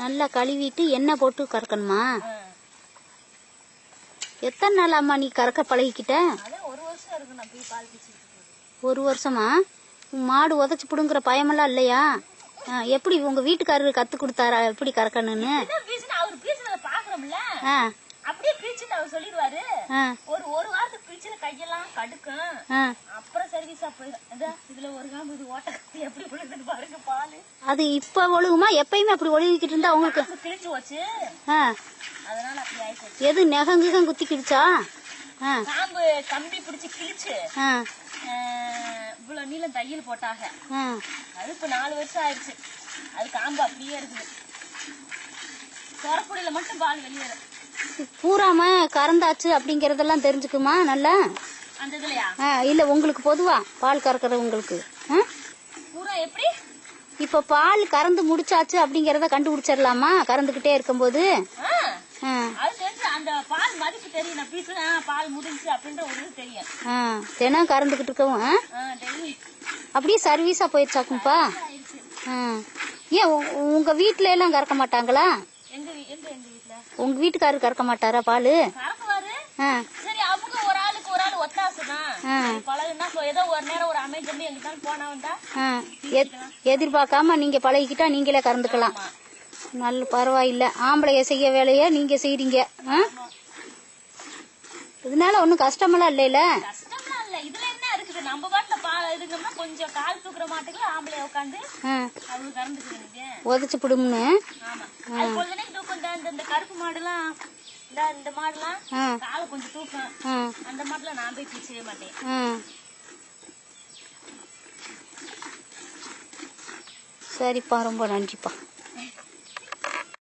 நல்லா கழுவிட்டு எண்ணெய் போட்டு கறக்கணுமா? எத்தனை நாளாம்மா நீ கறக்க பழகிக்கிட்ட? ஒரு வருஷமா? மாடு உதச்சு புடுங்குற பயமெல்லாம் இல்லையா? எப்படி உங்க வீட்டுக்காரரு கத்து கொடுத்தாரா எப்படி கறக்கணும்னு? அப்படியே பிரிச்சுன்னு அவர் சொல்லிடுவாரு. ஒரு வாரத்துக்கு பிரிச்சுல கையெல்லாம் கடுக்கும். அப்புறம் சர்வீஸா போயிடும். இதுல ஒரு காம்பு இது ஓட்ட எப்படி விழுந்துட்டு பாருங்க பால். அது இப்ப ஒழுகுமா? எப்பயுமே அப்படி ஒழுகிக்கிட்டு இருந்தா அவங்களுக்கு கிழிச்சு வச்சு அதனால அப்படி ஆயிடுச்சு. எது நெகங்குகம் குத்திக்கிடுச்சா? காம்பு கம்பி பிடிச்சு கிழிச்சு இவ்வளவு நீளம் தையல் போட்டாங்க. அது இப்ப 4 வருஷம் ஆயிடுச்சு. அது காம்பு அப்படியே இருக்குது. சொரப்புடியில மட்டும் பால் வெளியேறும். பூராம கறந்தாச்சு அப்படிங்கறதெல்லாம் தெரிஞ்சுக்குமா நல்லா? அந்த இதுலயா? இல்ல உங்களுக்கு பொதுவா பால் கறக்குறவங்களுக்கு பூரா எப்படி? இப்ப பால் கறந்து முடிச்சாச்சு அப்படிங்கறத கண்டுபிடிச்சிடலாமா கறந்துகிட்டே இருக்கும்போது? அது தெரிஞ்சு அந்த பால் மதிப்பு தெரியும். பீஸ்ல பால் முடிஞ்சு அப்படின்ற ஒரு இது தெரியும். தினம் கறந்துகிட்டு இருக்கவும் அப்படியே சர்வீஸா போயிருச்சாக்கும்பா. ஏன் உங்க வீட்டுல எல்லாம் கறக்க மாட்டாங்களா? உங்க வீட்டுக்காரரு கறக்க மாட்டாரா பாலு? சரி, அவங்க ஒரு ஆளுக்கு ஒரு ஆள் ஒத்தாசுதான் பழகுனா ஏதோ ஒரு நேரம் ஒரு அமைச்சர் எங்கிட்ட போனா எதிர்பார்க்காம நீங்க பழகிக்கிட்டா நீங்களே கறந்துக்கலாம். நல்ல பரவாயில்ல. ஆம்பளைய செய்ய வேலைய நீங்க செய்றீங்க. இதனால ஒன்னும் கஷ்டமெல்லாம் இல்லைல? கஷ்டம்லாம் இல்ல. இதுல என்ன இருக்குது? நம்ம பாட்டுல பால் இதுங்கன்னா கொஞ்சம் கால் தூக்குற மாட்டுக்கு ஆம்பளைய உட்காந்து அவங்க கறந்துக்குது. உதச்சு புடும்னு. ஆமா, அது கொஞ்ச நேரம் தூக்கம். இந்த கருப்பு மாடுலாம் இந்த மாடுலாம் காலை கொஞ்சம் தூக்கம். அந்த மாடுல நான் போய் பிடிச்சவே மாட்டேன். சரிப்பா, ரொம்ப நன்றிப்பா.